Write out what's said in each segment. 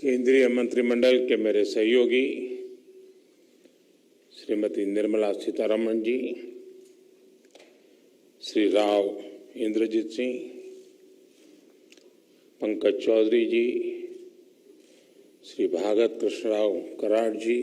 केंद्रीय मंत्रिमंडल के मेरे सहयोगी श्रीमती निर्मला सीतारमण जी, श्री राव इंद्रजीत सिंह, पंकज चौधरी जी, श्री भागत कृष्णराव कराड़ जी,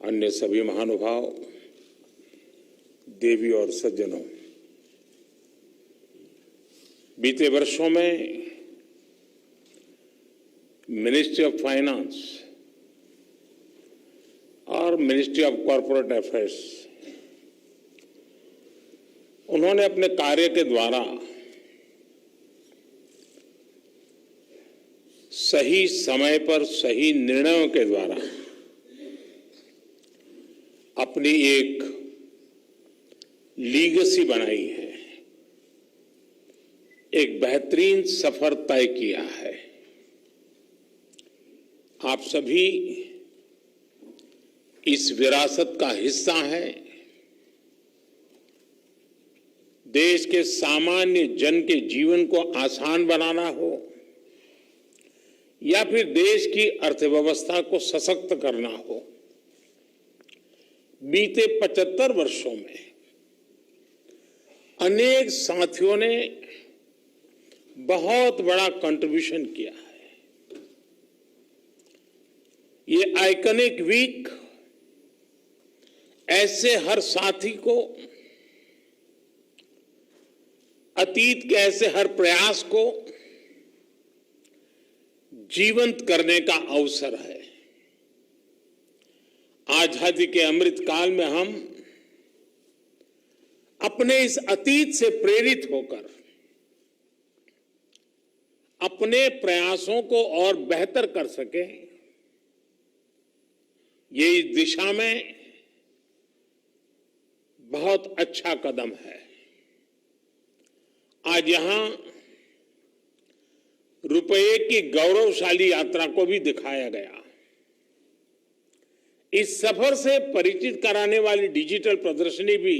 अन्य सभी महानुभाव, देवी और सज्जनों, बीते वर्षों में मिनिस्ट्री ऑफ फाइनेंस और मिनिस्ट्री ऑफ कॉरपोरेट अफेयर्स उन्होंने अपने कार्य के द्वारा सही समय पर सही निर्णयों के द्वारा अपनी एक लीगेसी बनाई है, एक बेहतरीन सफर तय किया है। आप सभी इस विरासत का हिस्सा हैं। देश के सामान्य जन के जीवन को आसान बनाना हो या फिर देश की अर्थव्यवस्था को सशक्त करना हो, बीते 75 वर्षों में अनेक साथियों ने बहुत बड़ा कंट्रीब्यूशन किया है। ये आइकॉनिक वीक ऐसे हर साथी को, अतीत के ऐसे हर प्रयास को जीवंत करने का अवसर है। आजादी के अमृत काल में हम अपने इस अतीत से प्रेरित होकर अपने प्रयासों को और बेहतर कर सकें, ये इस दिशा में बहुत अच्छा कदम है। आज यहां रुपये की गौरवशाली यात्रा को भी दिखाया गया। इस सफर से परिचित कराने वाली डिजिटल प्रदर्शनी भी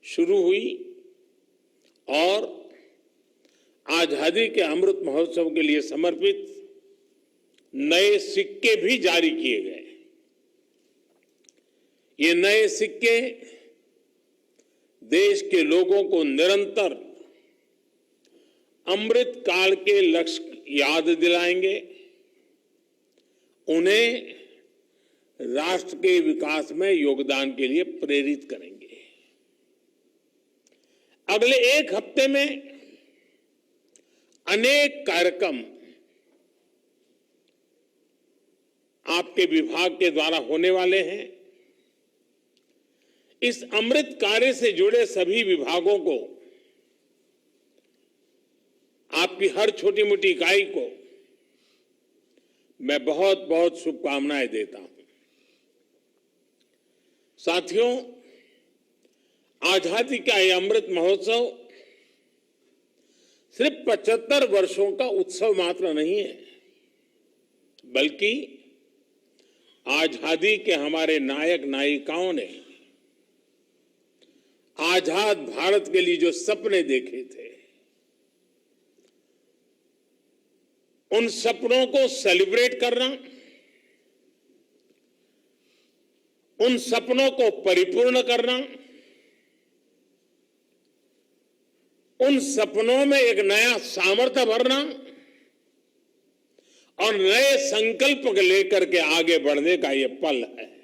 शुरू हुई और आजादी के अमृत महोत्सव के लिए समर्पित नए सिक्के भी जारी किए गए। ये नए सिक्के देश के लोगों को निरंतर अमृत काल के लक्ष्य याद दिलाएंगे, उन्हें राष्ट्र के विकास में योगदान के लिए प्रेरित करेंगे। अगले एक हफ्ते में अनेक कार्यक्रम आपके विभाग के द्वारा होने वाले हैं। इस अमृत कार्य से जुड़े सभी विभागों को, आपकी हर छोटी मोटी इकाई को मैं बहुत बहुत शुभकामनाएं देता हूं। साथियों, आजादी का यह अमृत महोत्सव सिर्फ 75 वर्षों का उत्सव मात्र नहीं है, बल्कि आजादी के हमारे नायक नायिकाओं ने आजाद भारत के लिए जो सपने देखे थे, उन सपनों को सेलिब्रेट करना, उन सपनों को परिपूर्ण करना, उन सपनों में एक नया सामर्थ्य भरना और नए संकल्प लेकर के आगे बढ़ने का यह पल है।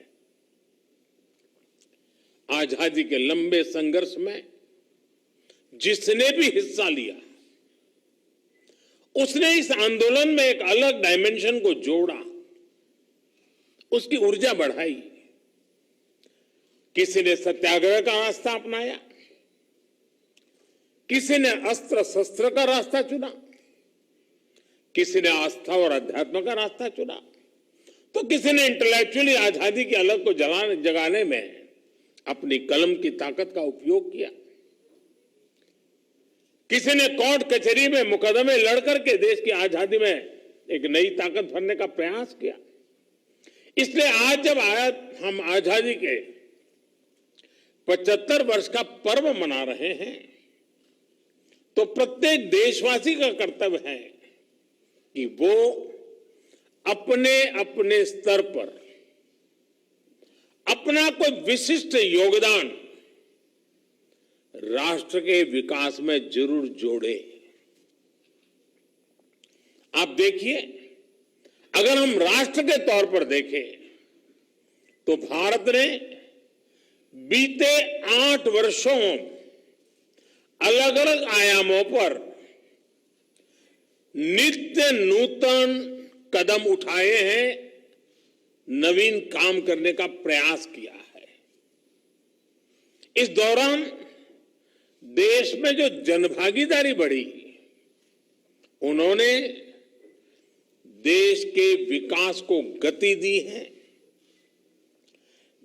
आजादी के लंबे संघर्ष में जिसने भी हिस्सा लिया, उसने इस आंदोलन में एक अलग डायमेंशन को जोड़ा, उसकी ऊर्जा बढ़ाई। किसी ने सत्याग्रह का रास्ता अपनाया, किसी ने अस्त्र शस्त्र का रास्ता चुना, किसी ने आस्था और अध्यात्म का रास्ता चुना, तो किसी ने इंटेलेक्चुअली आजादी की अलग को जगाने में अपनी कलम की ताकत का उपयोग किया। किसी ने कोर्ट कचहरी में मुकदमे लड़ करके देश की आजादी में एक नई ताकत भरने का प्रयास किया। इसलिए आज जब हम आजादी के 75 वर्ष का पर्व मना रहे हैं, तो प्रत्येक देशवासी का कर्तव्य है कि वो अपने अपने स्तर पर अपना कोई विशिष्ट योगदान राष्ट्र के विकास में जरूर जोड़े। आप देखिए, अगर हम राष्ट्र के तौर पर देखें तो भारत ने बीते 8 वर्षों अलग अलग आयामों पर नित्य नूतन कदम उठाए हैं, नवीन काम करने का प्रयास किया है। इस दौरान देश में जो जनभागीदारी बढ़ी, उन्होंने देश के विकास को गति दी है।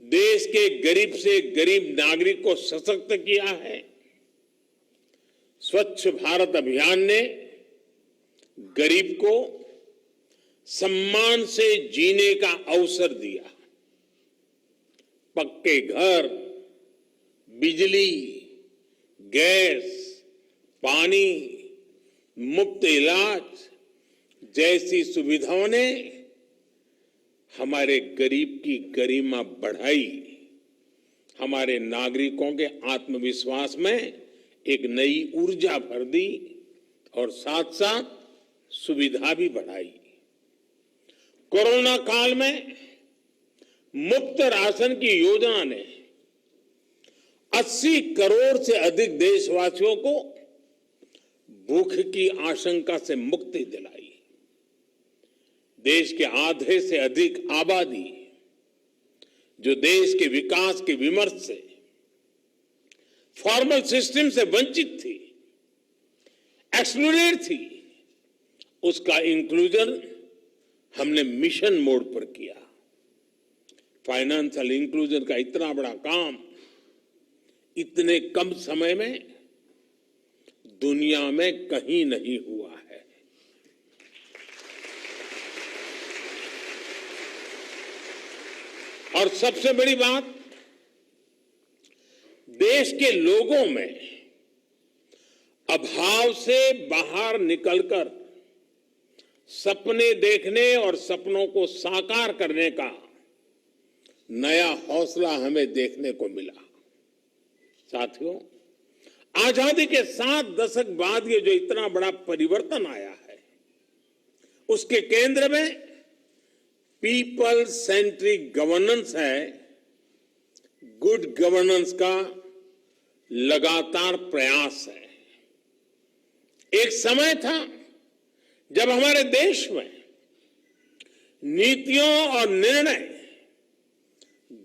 देश के गरीब से गरीब नागरिक को सशक्त किया है। स्वच्छ भारत अभियान ने गरीब को सम्मान से जीने का अवसर दिया। पक्के घर, बिजली, गैस, पानी, मुफ्त इलाज जैसी सुविधाओं ने हमारे गरीब की गरिमा बढ़ाई, हमारे नागरिकों के आत्मविश्वास में एक नई ऊर्जा भर दी और साथ साथ सुविधा भी बढ़ाई। कोरोना काल में मुफ्त राशन की योजना ने 80 करोड़ से अधिक देशवासियों को भूख की आशंका से मुक्ति दिलाई। देश के आधे से अधिक आबादी जो देश के विकास के विमर्श से, फॉर्मल सिस्टम से वंचित थी, एक्सक्लूडेड थी, उसका इंक्लूजन हमने मिशन मोड पर किया। फाइनेंशियल इंक्लूजन का इतना बड़ा काम इतने कम समय में दुनिया में कहीं नहीं हुआ है। और सबसे बड़ी बात, देश के लोगों में अभाव से बाहर निकलकर सपने देखने और सपनों को साकार करने का नया हौसला हमें देखने को मिला। साथियों, आजादी के 7 दशक बाद ये जो इतना बड़ा परिवर्तन आया है, उसके केंद्र में पीपल सेंट्रिक गवर्नेंस है। गुड गवर्नेंस का लगातार प्रयास है। एक समय था जब हमारे देश में नीतियों और निर्णय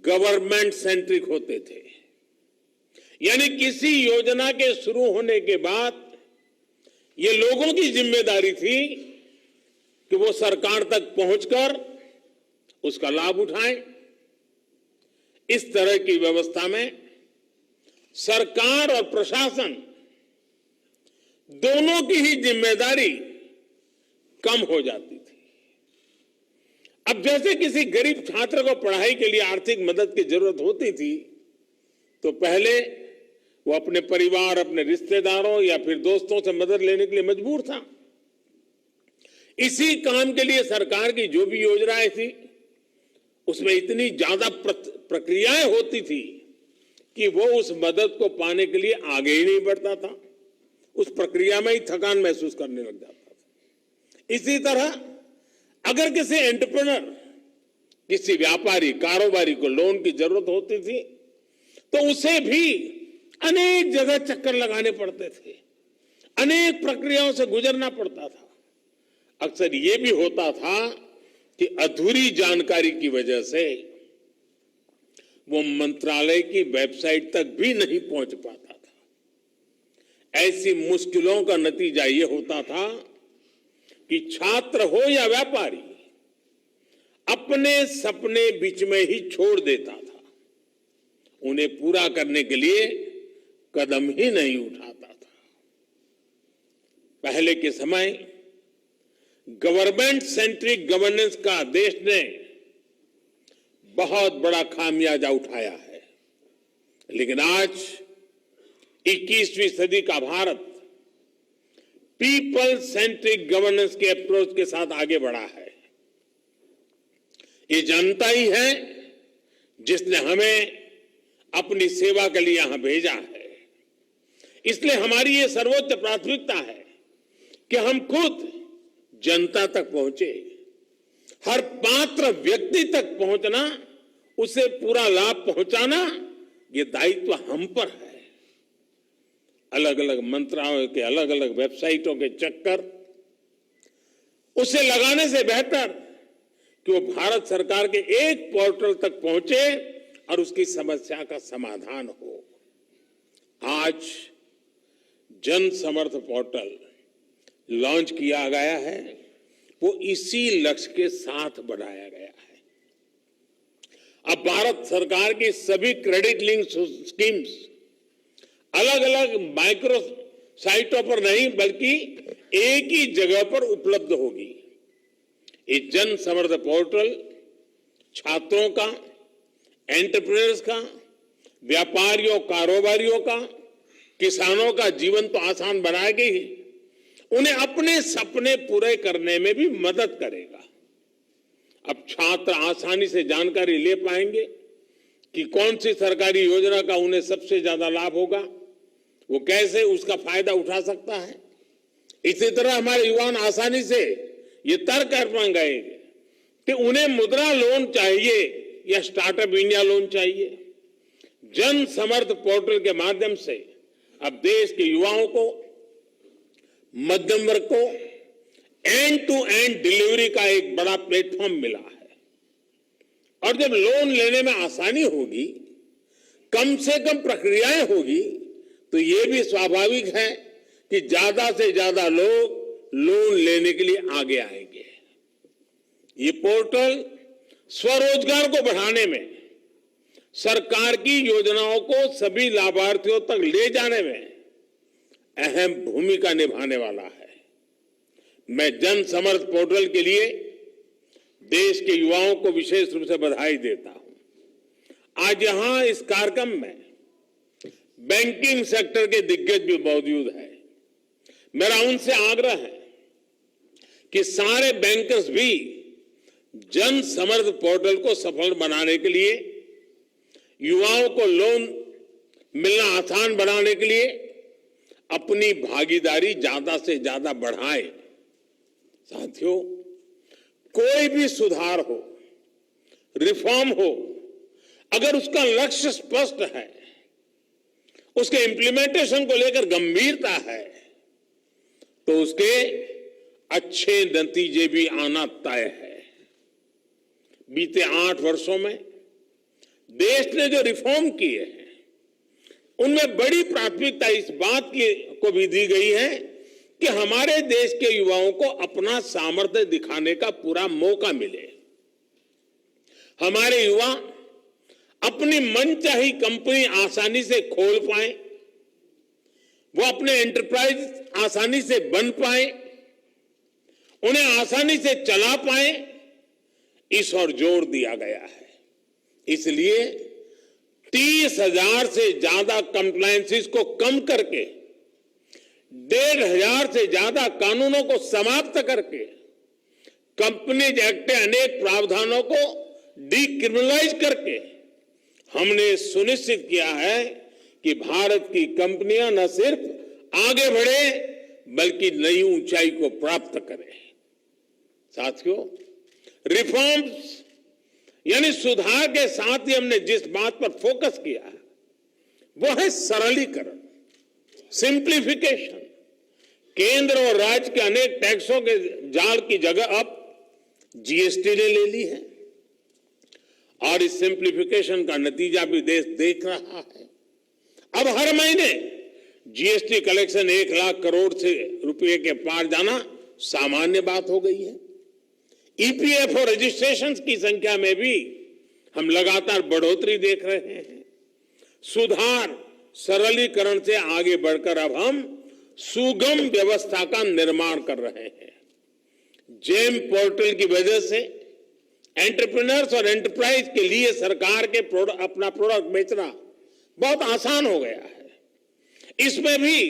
गवर्नमेंट सेंट्रिक होते थे, यानी किसी योजना के शुरू होने के बाद ये लोगों की जिम्मेदारी थी कि वो सरकार तक पहुंचकर उसका लाभ उठाएं। इस तरह की व्यवस्था में सरकार और प्रशासन दोनों की ही जिम्मेदारी कम हो जाती थी। अब जैसे किसी गरीब छात्र को पढ़ाई के लिए आर्थिक मदद की जरूरत होती थी, तो पहले वो अपने परिवार, अपने रिश्तेदारों या फिर दोस्तों से मदद लेने के लिए मजबूर था। इसी काम के लिए सरकार की जो भी योजनाएं थी, उसमें इतनी ज्यादा प्रक्रियाएं होती थी कि वो उस मदद को पाने के लिए आगे ही नहीं बढ़ता था। उस प्रक्रिया में ही थकान महसूस करने लग जाता था। इसी तरह अगर किसी एंटरप्रेन्योर, किसी व्यापारी, कारोबारी को लोन की जरूरत होती थी, तो उसे भी अनेक जगह चक्कर लगाने पड़ते थे, अनेक प्रक्रियाओं से गुजरना पड़ता था। अक्सर ये भी होता था कि अधूरी जानकारी की वजह से वो मंत्रालय की वेबसाइट तक भी नहीं पहुंच पाता था। ऐसी मुश्किलों का नतीजा ये होता था कि छात्र हो या व्यापारी अपने सपने बीच में ही छोड़ देता था, उन्हें पूरा करने के लिए कदम ही नहीं उठाता था। पहले के समय गवर्नमेंट सेंट्रिक गवर्नेंस का देश ने बहुत बड़ा खामियाजा उठाया है, लेकिन आज 21वीं सदी का भारत पीपल सेंट्रिक गवर्नेंस के अप्रोच के साथ आगे बढ़ा है। ये जनता ही है जिसने हमें अपनी सेवा के लिए यहां भेजा है। इसलिए हमारी ये सर्वोच्च प्राथमिकता है कि हम खुद जनता तक पहुंचे, हर पात्र व्यक्ति तक पहुंचना, उसे पूरा लाभ पहुंचाना, ये दायित्व हम पर है। अलग अलग मंत्रालयों के अलग अलग वेबसाइटों के चक्कर उसे लगाने से बेहतर कि वो भारत सरकार के एक पोर्टल तक पहुंचे और उसकी समस्या का समाधान हो। आज जन समर्थ पोर्टल लॉन्च किया गया है, वो इसी लक्ष्य के साथ बनाया गया है। अब भारत सरकार की सभी क्रेडिट लिंक स्कीम्स अलग अलग माइक्रो साइटों पर नहीं बल्कि एक ही जगह पर उपलब्ध होगी। ये जन समर्थ पोर्टल छात्रों का, एंटरप्रेन्योर्स का, व्यापारियों, कारोबारियों का, किसानों का जीवन तो आसान बनाएगी ही, उन्हें अपने सपने पूरे करने में भी मदद करेगा। अब छात्र आसानी से जानकारी ले पाएंगे कि कौन सी सरकारी योजना का उन्हें सबसे ज्यादा लाभ होगा, वो कैसे उसका फायदा उठा सकता है। इसी तरह हमारे युवा आसानी से ये तय कर पाएंगे कि उन्हें मुद्रा लोन चाहिए या स्टार्टअप इंडिया लोन चाहिए। जन समर्थ पोर्टल के माध्यम से अब देश के युवाओं को, मध्यम वर्ग को एंड टू एंड डिलीवरी का एक बड़ा प्लेटफॉर्म मिला है। और जब लोन लेने में आसानी होगी, कम से कम प्रक्रियाएं होगी, तो ये भी स्वाभाविक है कि ज्यादा से ज्यादा लोग लोन लेने के लिए आगे आएंगे। ये पोर्टल स्वरोजगार को बढ़ाने में, सरकार की योजनाओं को सभी लाभार्थियों तक ले जाने में अहम भूमिका निभाने वाला है। मैं जन समर्थ पोर्टल के लिए देश के युवाओं को विशेष रूप से बधाई देता हूं। आज यहां इस कार्यक्रम में बैंकिंग सेक्टर के दिग्गज भी मौजूद हैं। मेरा उनसे आग्रह है कि सारे बैंकर्स भी जन समर्थ पोर्टल को सफल बनाने के लिए, युवाओं को लोन मिलना आसान बनाने के लिए अपनी भागीदारी ज्यादा से ज्यादा बढ़ाएं। साथियों, कोई भी सुधार हो, रिफॉर्म हो, अगर उसका लक्ष्य स्पष्ट है, उसके इम्प्लीमेंटेशन को लेकर गंभीरता है, तो उसके अच्छे नतीजे भी आना तय है। बीते 8 वर्षों में देश ने जो रिफॉर्म किए हैं, उनमें बड़ी प्राथमिकता इस बात की को भी दी गई है कि हमारे देश के युवाओं को अपना सामर्थ्य दिखाने का पूरा मौका मिले। हमारे युवा अपनी मनचाही कंपनी आसानी से खोल पाए, वो अपने एंटरप्राइज आसानी से बन पाए, उन्हें आसानी से चला पाए, इस ओर जोर दिया गया है। इसलिए 30,000 से ज्यादा कंप्लायंसेस को कम करके 1,500 से ज्यादा कानूनों को समाप्त करके कंपनीज एक्ट के अनेक प्रावधानों को डीक्रिमिनलाइज करके हमने सुनिश्चित किया है कि भारत की कंपनियां न सिर्फ आगे बढ़े बल्कि नई ऊंचाई को प्राप्त करें। साथियों, रिफॉर्म्स यानी सुधार के साथ ही हमने जिस बात पर फोकस किया वो है सरलीकरण, सिंप्लीफिकेशन। केंद्र और राज्य के अनेक टैक्सों के जाल की जगह अब जीएसटी ने ले ली है और इस सिंप्लीफिकेशन का नतीजा भी देश देख रहा है। अब हर महीने जीएसटी कलेक्शन 1 लाख करोड़ से रुपए के पार जाना सामान्य बात हो गई है। ईपीएफओ रजिस्ट्रेशन की संख्या में भी हम लगातार बढ़ोतरी देख रहे हैं। सुधार, सरलीकरण से आगे बढ़कर अब हम सुगम व्यवस्था का निर्माण कर रहे हैं। जेम पोर्टल की वजह से एंटरप्रेन्योर्स और एंटरप्राइज के लिए सरकार के अपना प्रोडक्ट बेचना बहुत आसान हो गया है। इसमें भी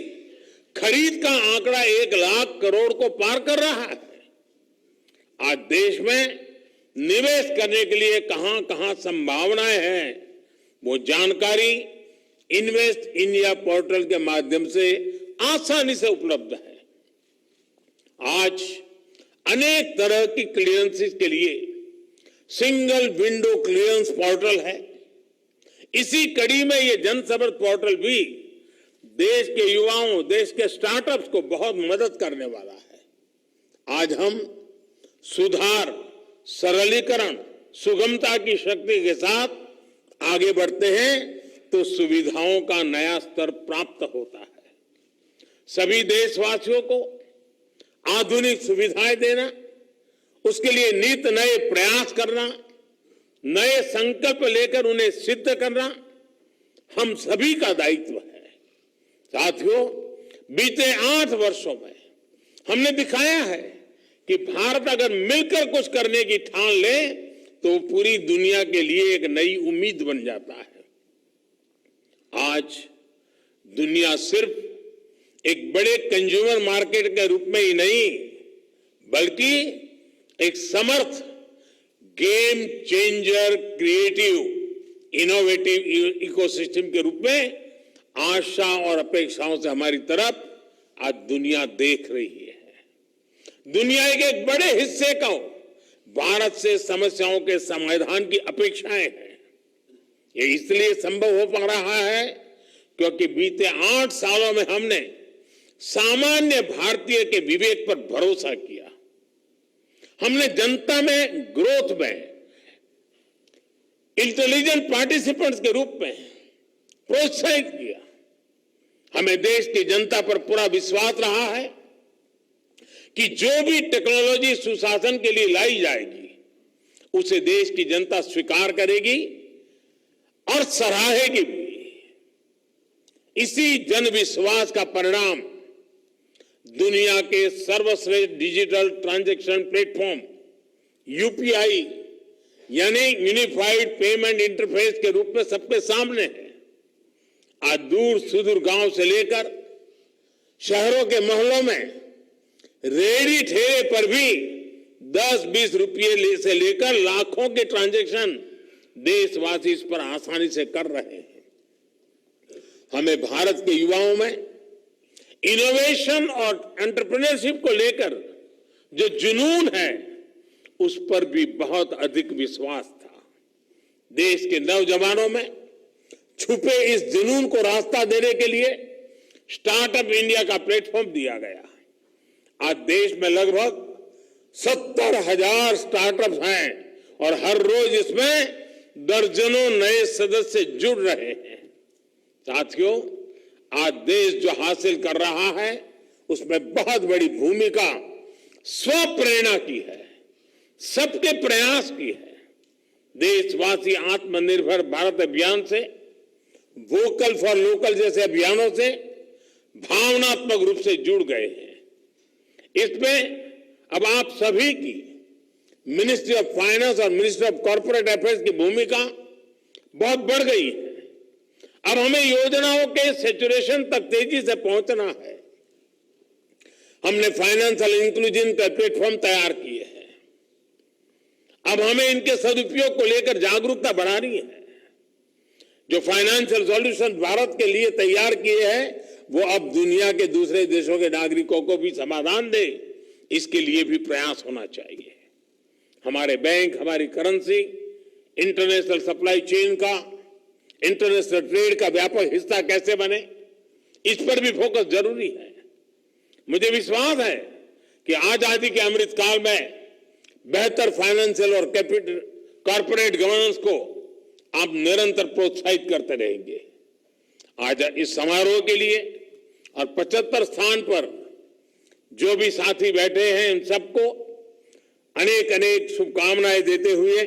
खरीद का आंकड़ा 1 लाख करोड़ को पार कर रहा है। आज देश में निवेश करने के लिए कहां कहां संभावनाएं हैं, वो जानकारी इन्वेस्ट इंडिया पोर्टल के माध्यम से आसानी से उपलब्ध है। आज अनेक तरह की क्लियरेंसेस के लिए सिंगल विंडो क्लियरेंस पोर्टल है। इसी कड़ी में ये जनसंपर्क पोर्टल भी देश के युवाओं, देश के स्टार्टअप्स को बहुत मदद करने वाला है। आज हम सुधार, सरलीकरण, सुगमता की शक्ति के साथ आगे बढ़ते हैं तो सुविधाओं का नया स्तर प्राप्त होता है। सभी देशवासियों को आधुनिक सुविधाएं देना, उसके लिए नित नए प्रयास करना, नए संकल्प लेकर उन्हें सिद्ध करना हम सभी का दायित्व है। साथियों, बीते 8 वर्षों में हमने दिखाया है कि भारत अगर मिलकर कुछ करने की ठान ले तो पूरी दुनिया के लिए एक नई उम्मीद बन जाता है। आज दुनिया सिर्फ एक बड़े कंज्यूमर मार्केट के रूप में ही नहीं, बल्कि एक समर्थ game changer, creative, innovative ecosystem के रूप में आशा और अपेक्षाओं से हमारी तरफ आज दुनिया देख रही है। दुनिया के एक बड़े हिस्से को भारत से समस्याओं के समाधान की अपेक्षाएं हैं। ये इसलिए संभव हो पा रहा है क्योंकि बीते 8 सालों में हमने सामान्य भारतीय के विवेक पर भरोसा किया। हमने जनता में ग्रोथ में इंटेलिजेंट पार्टिसिपेंट्स के रूप में प्रोत्साहित किया। हमें देश की जनता पर पूरा विश्वास रहा है कि जो भी टेक्नोलॉजी सुशासन के लिए लाई जाएगी उसे देश की जनता स्वीकार करेगी और सराहेगी भी। इसी जन विश्वास का परिणाम दुनिया के सर्वश्रेष्ठ डिजिटल ट्रांजैक्शन प्लेटफॉर्म यूपीआई यानी यूनिफाइड पेमेंट इंटरफेस के रूप में सबके सामने है। आज दूर सुदूर गांव से लेकर शहरों के मोहल्लों में रेहड़ी ठेले पर भी 10-20 रुपये से लेकर लाखों के ट्रांजैक्शन देशवासी इस पर आसानी से कर रहे हैं। हमें भारत के युवाओं में इनोवेशन और एंटरप्रेन्योरशिप को लेकर जो जुनून है उस पर भी बहुत अधिक विश्वास था। देश के नौजवानों में छुपे इस जुनून को रास्ता देने के लिए स्टार्टअप इंडिया का प्लेटफॉर्म दिया गया। आज देश में लगभग 70,000 स्टार्टअप्स हैं और हर रोज इसमें दर्जनों नए सदस्य जुड़ रहे हैं। साथियों, आज देश जो हासिल कर रहा है उसमें बहुत बड़ी भूमिका स्वप्रेरणा की है, सबके प्रयास की है। देशवासी आत्मनिर्भर भारत अभियान से, वोकल फॉर लोकल जैसे अभियानों से भावनात्मक रूप से जुड़ गए हैं। इसमें अब आप सभी की मिनिस्ट्री ऑफ फाइनेंस और मिनिस्ट्री ऑफ कॉर्पोरेट अफेयर्स की भूमिका बहुत बढ़ गई है। अब हमें योजनाओं के सैचुरेशन तक तेजी से पहुंचना है। हमने फाइनेंशियल इंक्लूजन का प्लेटफॉर्म तैयार किए हैं। अब हमें इनके सदुपयोग को लेकर जागरूकता बढ़ानी है। जो फाइनेंशियल सॉल्यूशन भारत के लिए तैयार किए हैं वो अब दुनिया के दूसरे देशों के नागरिकों को भी समाधान दे, इसके लिए भी प्रयास होना चाहिए। हमारे बैंक, हमारी करेंसी इंटरनेशनल सप्लाई चेन का, इंटरनेशनल ट्रेड का व्यापक हिस्सा कैसे बने, इस पर भी फोकस जरूरी है। मुझे विश्वास है कि आजादी के अमृत काल में बेहतर फाइनेंशियल और कैपिटल कॉर्पोरेट गवर्नेंस को आप निरंतर प्रोत्साहित करते रहेंगे। आज इस समारोह के लिए और 75 स्थान पर जो भी साथी बैठे हैं इन सबको अनेक अनेक शुभकामनाएं देते हुए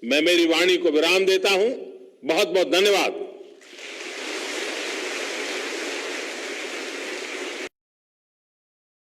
मैं मेरी वाणी को विराम देता हूं। बहुत बहुत धन्यवाद।